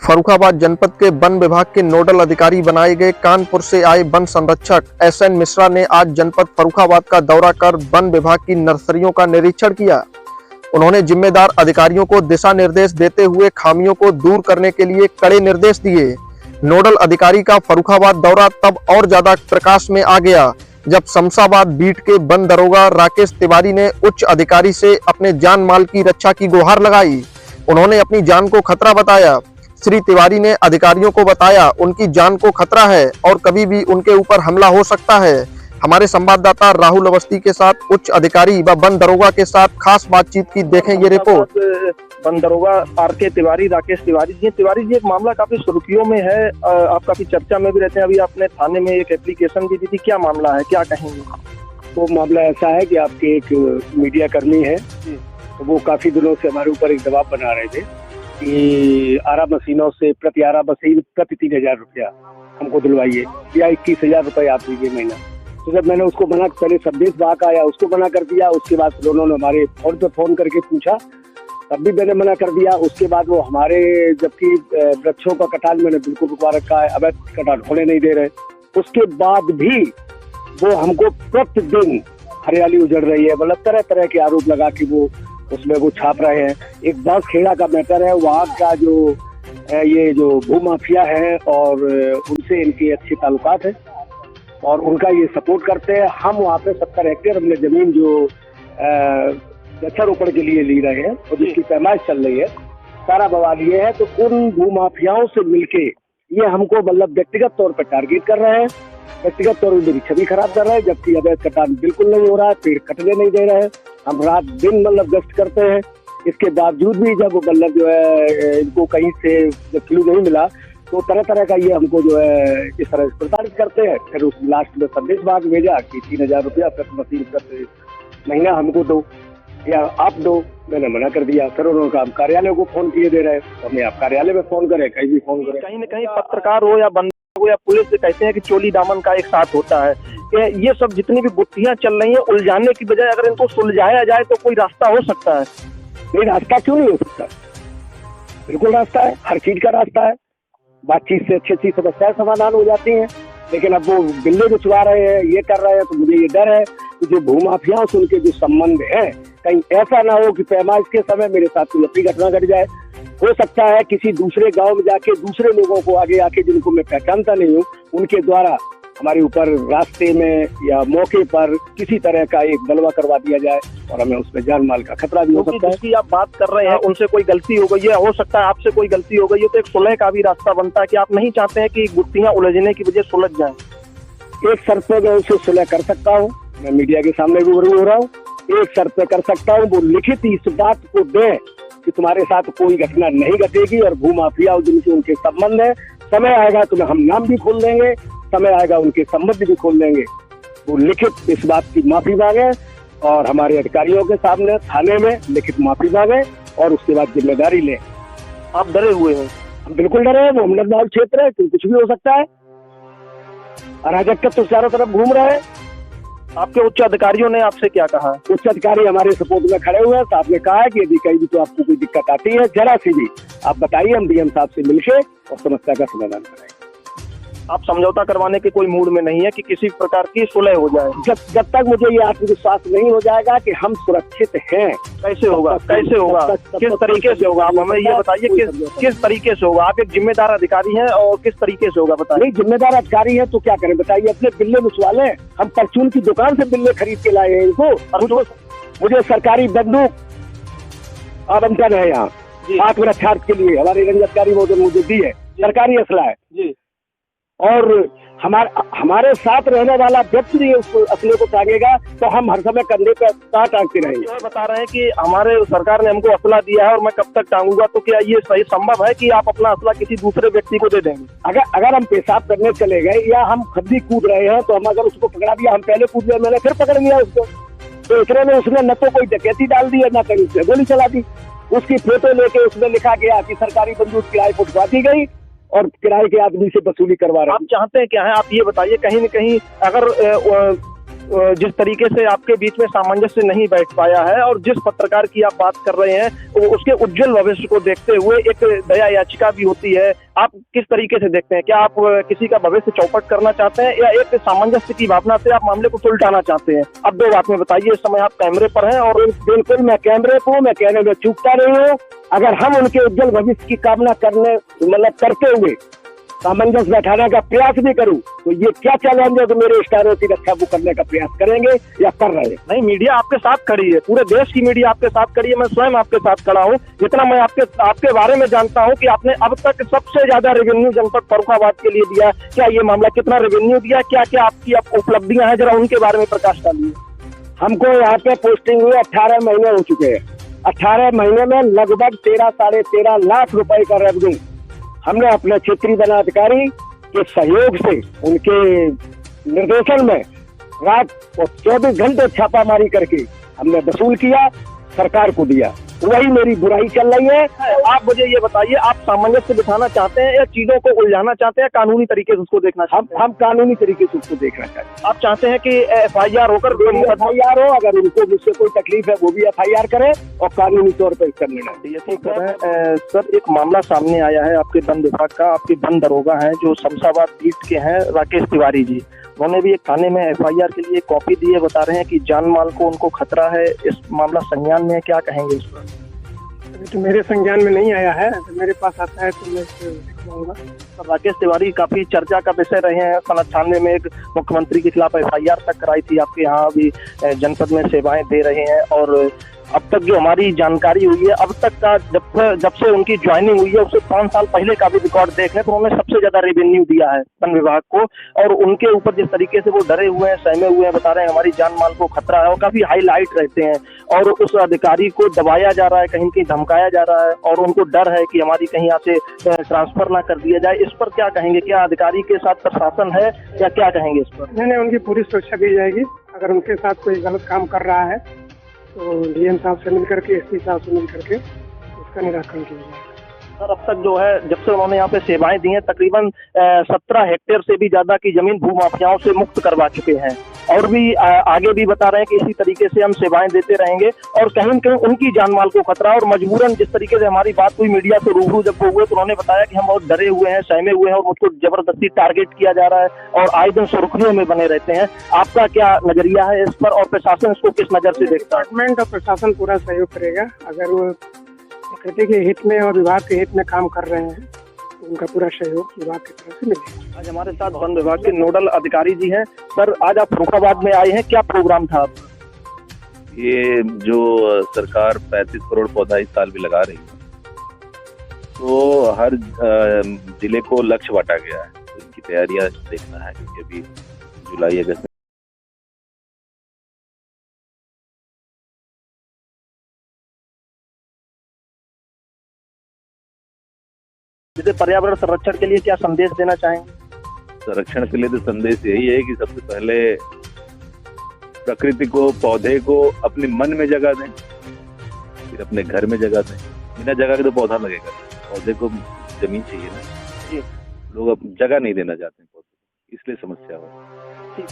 फर्रुखाबाद जनपद के वन विभाग के नोडल अधिकारी बनाए गए कानपुर से आए वन संरक्षक एसएन मिश्रा ने आज जनपद फर्रुखाबाद का दौरा कर वन विभाग की नर्सरियों का निरीक्षण किया। उन्होंने जिम्मेदार अधिकारियों को दिशा निर्देश देते हुए खामियों को दूर करने के लिए कड़े निर्देश दिए। नोडल अधिकारी का फर्रुखाबाद दौरा तब और ज्यादा प्रकाश में आ गया जब शमशाबाद बीट के वन दरोगा राकेश तिवारी ने उच्च अधिकारी से अपने जान माल की रक्षा की गुहार लगाई। उन्होंने अपनी जान को खतरा बताया। श्री तिवारी ने अधिकारियों को बताया उनकी जान को खतरा है और कभी भी उनके ऊपर हमला हो सकता है। हमारे संवाददाता राहुल अवस्थी के साथ उच्च अधिकारी व वन दरोगा के साथ खास बातचीत की, देखें ये रिपोर्ट। वन दरोगा आर.के. तिवारी, राकेश तिवारी जी, एक मामला काफी सुर्खियों में है, आप काफी चर्चा में भी रहते हैं। अभी आपने थाने में एक एप्लीकेशन भी दी थी, क्या मामला है, क्या कहेंगे? वो मामला ऐसा है कि आपके एक मीडिया कर्मी है, तो वो काफी दिनों से हमारे ऊपर एक दबाव बना रहे थे कि आरा मशीनों से प्रति आरा मशीन प्रति 3,000 रुपया हमको दिलवाइए या 21,000 रुपये आप दीजिए महीना। तो जब मैंने उसको मना, पहले संदेश बाग आया उसको मना कर दिया, उसके बाद फिर उन्होंने हमारे फोन पे फोन करके पूछा, तब भी मैंने मना कर दिया। उसके बाद वो हमारे, जबकि वृक्षों का कटान मैंने बिल्कुल रुकवा रखा है, अवैध कटान होने नहीं दे रहे, उसके बाद भी वो हमको प्रतिदिन हरियाली उजड़ रही है, मतलब तरह तरह के आरोप लगा कि वो उसमें वो छाप रहे हैं। एक बांस खेड़ा का मैटर है, वहाँ का जो ये जो भूमाफिया है और उनसे इनके अच्छे ताल्लुकात है और उनका ये सपोर्ट करते हैं। हम वहाँ पे 70 हेक्टेयर हमने जमीन जो वृक्षारोपण के लिए ली रहे हैं और जिसकी पैमाइश चल रही है, सारा बवाल ये है। तो उन भूमाफियाओं से मिलके ये हमको मतलब व्यक्तिगत तौर पर टारगेट कर रहे हैं, व्यक्तिगत तौर पर मेरी छवि खराब कर रहे हैं, जबकि अवैध कटान बिल्कुल नहीं हो रहा है, पेड़ कटने नहीं दे रहे हैं। हम रात दिन मतलब गश्त करते हैं, इसके बावजूद भी जब मतलब जो है इनको कहीं से जब क्लू नहीं मिला तो तरह तरह का ये हमको जो है इस तरह प्रताड़ित करते हैं। फिर उस लास्ट में संदेश भाग भेजा कि 3,000 रुपया प्रति मशीन प्रति महीना हमको दो या आप दो। मैंने मना कर दिया। फिर उन्होंने कहा हम कार्यालय को फोन किए दे रहे हैं, तो हमने आप कार्यालय में फोन करें, कहीं भी फोन करें। कहीं न कहीं पत्रकार हो या बंदा हो या पुलिस से कहते हैं कि चोली दामन का एक साथ होता है। ये सब जितनी भी गुत्थियां चल रही हैं, उलझाने की बजाय अगर इनको सुलझाया जाए तो कोई रास्ता हो सकता है। नहीं, रास्ता क्यों नहीं हो सकता? बिल्कुल रास्ता है, हर चीज का रास्ता है। बातचीत से अच्छी समस्याएं समाधान हो जाती हैं। लेकिन अब वो बिल्ले बिछवा रहे हैं, ये कर रहे हैं, तो मुझे ये डर है कि जो भूमाफियाओं से उनके जो संबंध है, कहीं ऐसा ना हो कि पैमाइश के समय मेरे साथ कोई अपनी घटना घट जाए। हो सकता है किसी दूसरे गांव में जाके दूसरे लोगों को आगे आके, जिनको मैं पहचानता नहीं हूँ, उनके द्वारा हमारे ऊपर रास्ते में या मौके पर किसी तरह का एक बलवा करवा दिया जाए और हमें उसमें जान माल का खतरा भी हो सकता है। जिसकी आप बात कर रहे हैं उनसे कोई गलती हो गई है, हो सकता है आपसे कोई गलती हो गई है, तो एक सुलह का भी रास्ता बनता है कि आप नहीं चाहते हैं कि गुत्थियां उलझने की वजह सुलझ जाएं। एक शर्त पे मैं उससे सुलह कर सकता हूँ, मैं मीडिया के सामने भी रूबरू हो रहा हूँ। एक शर्त पे कर सकता हूँ, वो लिखित इस बात को दे कि तुम्हारे साथ कोई घटना नहीं घटेगी और भूमाफिया जिनसे उनके संबंध है, समय आएगा तुम्हें हम नाम भी खोल देंगे, समय आएगा उनके संबंध भी खोल देंगे। वो लिखित इस बात की माफी मांगे और हमारे अधिकारियों के सामने थाने में लिखित माफी मांगे और उसके बाद जिम्मेदारी लें। आप डरे हुए हैं? हम बिल्कुल डरे हैं। वो अमृतलाल क्षेत्र है, कुछ भी हो सकता है। अराजकता तो चारों तरफ घूम रहे हैं। आपके उच्च अधिकारियों ने आपसे क्या कहा? उच्च अधिकारी हमारे सपोर्ट में खड़े हुए हैं। साहब ने कहा है कि यदि कहीं भी तो आपको कोई दिक्कत आती है, जरा सी भी आप बताइए, हम डीएम साहब से मिलके और समस्या का समाधान करेंगे। आप समझौता करवाने के कोई मूड में नहीं है कि किसी प्रकार की सुलह हो जाए? जब तक मुझे ये आत्मविश्वास नहीं हो जाएगा कि हम सुरक्षित हैं। कैसे होगा? कैसे होगा? किस तरीके से होगा? आप हमें ये बताइए, किस तरीके से होगा? आप एक जिम्मेदार अधिकारी हैं और किस तरीके से होगा बताइए। नहीं, जिम्मेदार अधिकारी है तो क्या करें बताइए? अपने बिल्ले बिछवा लें। हम परचून की दुकान से बिल्ले खरीद के लाए हैं इनको। मुझे सरकारी बंदूक आवंटन है यहाँ आत्मरक्षार्थ के लिए, हमारे रंजन अधिकारी महोदय मुझे दी है, सरकारी असला है जी। और हमारे साथ रहने वाला व्यक्ति भी उस असले को टांगेगा तो हम हर समय कंधे पर टांगते रहेंगे। बता रहे हैं कि हमारे सरकार ने हमको असला दिया है और मैं कब तक टांगूंगा, तो क्या ये सही संभव है कि आप अपना असला किसी दूसरे व्यक्ति को दे देंगे? अगर हम पेशाब करने चले गए या हम खुद भी कूद रहे हैं तो हम अगर उसको पकड़ा दिया, हम पहले कूद गए, मैंने फिर पकड़ लिया उसको, तो इतने में उसने न तो कोई डकैती डाल दी है न कहीं उसने गोली चला दी। उसकी फोटो लेके उसमें लिखा गया कि सरकारी बंदूक किराए पर उठवा दी गई और किराए के आदमी से वसूली करवा रहे हैं। आप चाहते हैं क्या है? आप ये बताइए। कहीं न कहीं अगर जिस तरीके से आपके बीच में सामंजस्य नहीं बैठ पाया है और जिस पत्रकार की आप बात कर रहे हैं उसके उज्जवल भविष्य को देखते हुए एक दया याचिका भी होती है, आप किस तरीके से देखते हैं? क्या आप किसी का भविष्य चौपट करना चाहते हैं या एक सामंजस्य की भावना से आप मामले को सुलझाना चाहते हैं? अब दो बात में बताइए, इस समय आप कैमरे पर हैं और बिल्कुल मैं कैमरे पर हूँ, मैं कहने में चूकता नहीं हूँ। अगर हम उनके उज्जवल भविष्य की कामना करते हुए सामंजस्य बैठाने का प्रयास भी करूं तो ये क्या चैलेंज है कि मेरे स्टारों की रक्षा वो करने का प्रयास करेंगे या कर रहे हैं? नहीं, मीडिया आपके साथ खड़ी है, पूरे देश की मीडिया आपके साथ खड़ी है, मैं स्वयं आपके साथ खड़ा हूँ। जितना मैं आपके बारे में जानता हूँ कि आपने अब तक सबसे ज्यादा रेवेन्यू जनपद फर्रुखाबाद के लिए दिया, क्या ये मामला कितना रेवेन्यू दिया, क्या क्या आपकी उपलब्धियां हैं, जरा उनके बारे में प्रकाश डालिए। हमको यहाँ पे पोस्टिंग हुई 18 महीने हो चुके हैं। 18 महीने में लगभग 13-13.5 लाख रुपए का रेवेन्यू हमने अपने क्षेत्रीय वनाधिकारी के सहयोग से, उनके निर्देशन में रात 24 घंटे छापामारी करके हमने वसूल किया, सरकार को दिया। वही मेरी बुराई चल रही है। आप मुझे ये बताइए, आप सामंजस्य बिठाना चाहते हैं या चीजों को उलझाना चाहते हैं, कानूनी तरीके से उसको देखना चाहते हैं? हम कानूनी तरीके से उसको देखना चाहते हैं। आप चाहते हैं कि FIR होकर FIR हो, अगर उनको मुझसे कोई तकलीफ है वो भी FIR करें और कानूनी तौर पर इसका निर्णय। ठीक है सर, एक मामला सामने आया है आपके वन विभाग का, आपके वन दरोगा हैं जो शमशाबाद बीट के हैं, राकेश तिवारी जी। उन्होंने भी एक थाने में FIR के लिए कॉपी दी है, बता रहे हैं कि जान माल को उनको खतरा है। इस मामला संज्ञान में है, क्या कहेंगे इस पर? अभी तो मेरे संज्ञान में नहीं आया है, तो मेरे पास आता है तो मैं इसको दिखवाऊंगा। राकेश तिवारी काफी चर्चा का विषय रहे हैं। सन 98 में एक मुख्यमंत्री के खिलाफ FIR तक कराई थी, आपके यहाँ अभी जनपद में सेवाएं दे रहे हैं। और अब तक जो हमारी जानकारी हुई है, अब तक का जब से उनकी ज्वाइनिंग हुई है उससे 5 साल पहले का भी रिकॉर्ड देख लें तो उन्होंने सबसे ज्यादा रेवेन्यू दिया है वन विभाग को। और उनके ऊपर जिस तरीके से वो डरे हुए हैं, सहमे हुए हैं, बता रहे हैं हमारी जान माल को खतरा है, और काफी हाईलाइट रहते हैं। और उस अधिकारी को दबाया जा रहा है, कहीं कहीं धमकाया जा रहा है, और उनको डर है कि हमारी कहीं यहाँ से ट्रांसफर ना कर दिया जाए। इस पर क्या कहेंगे? क्या अधिकारी के साथ प्रशासन है या क्या कहेंगे इस पर? नहीं, उनकी पूरी सुरक्षा दी जाएगी। अगर उनके साथ कोई गलत काम कर रहा है तो DM साहब से मिल करके, SP साहब से मिल करके उसका निराकरण किया जाएगा। सर, अब तक जो है जब से उन्होंने यहाँ पे सेवाएं दी हैं, तकरीबन 17 हेक्टेयर से भी ज्यादा की जमीन भूमाफियाओं से मुक्त करवा चुके हैं, और भी आगे भी बता रहे हैं कि इसी तरीके से हम सेवाएं देते रहेंगे। और कहीं न कहीं उनकी जान माल को खतरा, और मजबूरन जिस तरीके से हमारी बात हुई मीडिया से रूबरू जब वो हुए तो उन्होंने बताया कि हम बहुत डरे हुए हैं, सहमे हुए हैं और मुझको जबरदस्ती टारगेट किया जा रहा है और आए दिन सुर्खियों में बने रहते हैं। आपका क्या नजरिया है इस पर, और प्रशासन इसको किस नजर से देखता है? डिपार्टमेंट और प्रशासन पूरा सहयोग करेगा। अगर वो प्रकृति के हित में और विभाग के हित में काम कर रहे हैं तो उनका पूरा सहयोग विभाग की तरफ से मिलेगा। आज हमारे साथ वन विभाग के नोडल अधिकारी जी हैं। सर, आज आप फर्रुखाबाद में आए हैं, क्या प्रोग्राम था आपका? ये जो सरकार 35 करोड़ पौधा इस साल भी लगा रही है, तो हर जिले को लक्ष्य बांटा गया है, तो इनकी तैयारियां देखना है, क्योंकि अभी जुलाई अगस्त जैसे पर्यावरण संरक्षण के लिए क्या संदेश देना चाहेंगे? संरक्षण के लिए तो संदेश यही है कि सबसे पहले प्रकृति को, पौधे को अपने मन में जगह दें, फिर अपने घर में जगह दें। बिना जगह के तो पौधा लगेगा, पौधे को जमीन चाहिए ना। लोग अब जगह नहीं देना चाहते हैं पौधे, इसलिए समस्या हो। ठीक।